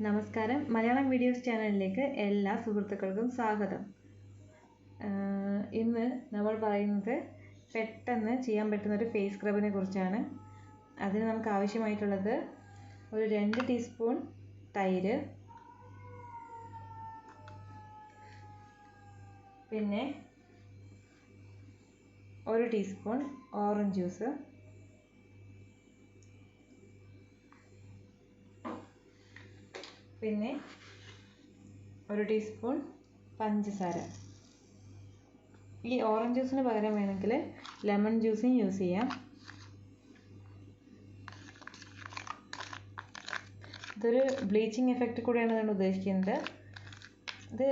നമസ്കാരം. മലയാളം വീഡിയോസ് ചാനലിലേക്ക് എല്ലാ സുഹൃത്തുക്കൾക്കും സ്വാഗതം. ഇന്ന് നമ്മൾ പറയുന്നത് പെട്ടെന്ന് ചെയ്യാൻ പറ്റുന്ന ഒരു ഫേസ് സ്ക്രബിനെ കുറിച്ചാണ്. അതിന് നമുക്ക് ആവശ്യമായിട്ടുള്ളത് ഒരു 2 ടീസ്പൂൺ തൈര്, പിന്നെ 1 ടീസ്പൂൺ ഓറഞ്ച് ജ്യൂസ്, പിന്നെ 1 ടീസ്പൂൺ പഞ്ചസാര. ഈ ഓറഞ്ച് ജ്യൂസിന് പകരം വേണമെങ്കിൽ ലെമൺ ജ്യൂസും യൂസ് ചെയ്യാം. ഇതൊരു ബ്ലീച്ചിങ് എഫക്റ്റ് കൂടെയാണ് നമ്മൾ ഉദ്ദേശിക്കുന്നത്. ഇത്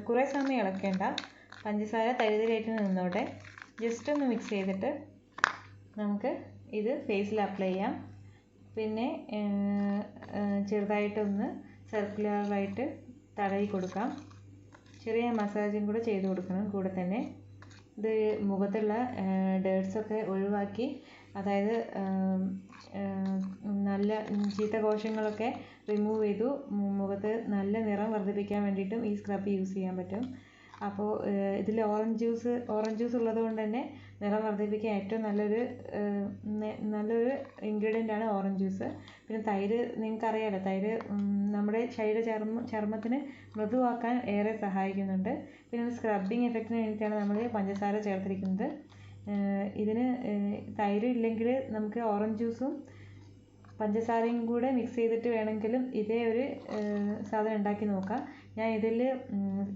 കുറേ സമയം ഇളക്കേണ്ട, പഞ്ചസാര തരിതരിയായിട്ട് നിന്നോട്ടെ. ജസ്റ്റ് ഒന്ന് മിക്സ് ചെയ്തിട്ട് നമുക്ക് ഇത് ഫേസിൽ അപ്ലൈ ചെയ്യാം. പിന്നെ ചെറുതായിട്ടൊന്ന് സർക്കുലറായിട്ട് തടവി കൊടുക്കാം. ചെറിയ മസാജും കൂടെ ചെയ്ത് കൊടുക്കണം. കൂടെ തന്നെ ഇത് മുഖത്തുള്ള ഡേർട്സൊക്കെ ഒഴിവാക്കി, അതായത് നല്ല ചീത്ത കോശങ്ങളൊക്കെ റിമൂവ് ചെയ്തു മുഖത്ത് നല്ല നിറം വർദ്ധിപ്പിക്കാൻ വേണ്ടിയിട്ടും ഈ സ്ക്രബ് യൂസ് ചെയ്യാൻ പറ്റും. അപ്പോൾ ഇതിൽ ഓറഞ്ച് ജ്യൂസ് ഉള്ളത് കൊണ്ട് തന്നെ നിറം വർദ്ധിപ്പിക്കാൻ ഏറ്റവും നല്ലൊരു ഇൻഗ്രീഡിയൻ്റ് ആണ് ഓറഞ്ച് ജ്യൂസ്. പിന്നെ തൈര്, നിങ്ങൾക്കറിയാമല്ലോ, തൈര് നമ്മുടെ ചർമ്മത്തിന് മൃദുവാക്കാൻ ഏറെ സഹായിക്കുന്നുണ്ട്. പിന്നെ സ്ക്രബിങ് എഫക്റ്റിന് വേണ്ടിയിട്ടാണ് നമ്മൾ പഞ്ചസാര ചേർത്തിരിക്കുന്നത്. ഇതിന് തൈര് ഇല്ലെങ്കിൽ നമുക്ക് ഓറഞ്ച് ജ്യൂസും പഞ്ചസാരയും കൂടെ മിക്സ് ചെയ്തിട്ട് വേണമെങ്കിലും ഇതേ ഒരു സാധനം ഉണ്ടാക്കി നോക്കാം. ഞാൻ ഇതിൽ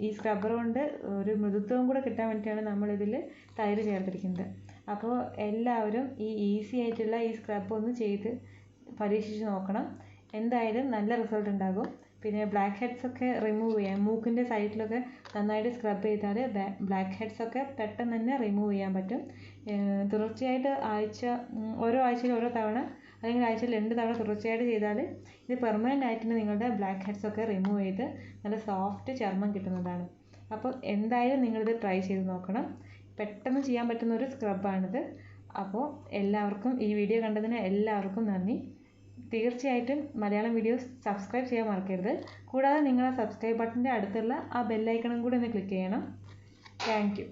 ഈ സ്ക്രബ്ബർ കൊണ്ട് ഒരു മൃദുത്വം കൂടെ കിട്ടാൻ വേണ്ടിയിട്ടാണ് നമ്മളിതിൽ തൈര് ചേർത്തിരിക്കുന്നത്. അപ്പോൾ എല്ലാവരും ഈ ഈസി ആയിട്ടുള്ള ഈ സ്ക്രബ് ഒന്ന് ചെയ്ത് പരീക്ഷിച്ച് നോക്കണം. എന്തായാലും നല്ല റിസൾട്ട് ഉണ്ടാകും. പിന്നെ ബ്ലാക്ക് ഹെഡ്സൊക്കെ റിമൂവ് ചെയ്യാം. മൂക്കിൻ്റെ സൈഡിലൊക്കെ നന്നായിട്ട് സ്ക്രബ് ചെയ്താൽ ബ്ലാക്ക് ഹെഡ്സൊക്കെ പെട്ടെന്ന് തന്നെ റിമൂവ് ചെയ്യാൻ പറ്റും. തുടർച്ചയായിട്ട് ഓരോ ആഴ്ചയിൽ ഓരോ തവണ, അല്ലെങ്കിൽ ആഴ്ചയിൽ 2 തവണ തുടർച്ചയായിട്ട് ചെയ്താൽ ഇത് പെർമനൻ്റ് ആയിട്ട് നിങ്ങളുടെ ബ്ലാക്ക് ഹെഡ്സൊക്കെ റിമൂവ് ചെയ്ത് നല്ല സോഫ്റ്റ് ചർമ്മം കിട്ടുന്നതാണ്. അപ്പോൾ എന്തായാലും നിങ്ങളിത് ട്രൈ ചെയ്ത് നോക്കണം. പെട്ടെന്ന് ചെയ്യാൻ പറ്റുന്ന ഒരു സ്ക്രബാണിത്. അപ്പോൾ എല്ലാവർക്കും, ഈ വീഡിയോ കണ്ടതിന് എല്ലാവർക്കും നന്ദി. തീർച്ചയായിട്ടും മലയാളം വീഡിയോസ് സബ്സ്ക്രൈബ് ചെയ്യാൻ മറക്കരുത്. കൂടാതെ നിങ്ങൾ ആ സബ്സ്ക്രൈബ് ബട്ടൻ്റെ അടുത്തുള്ള ആ ബെല്ലൈക്കണും കൂടി ഒന്ന് ക്ലിക്ക് ചെയ്യണം. Thank you.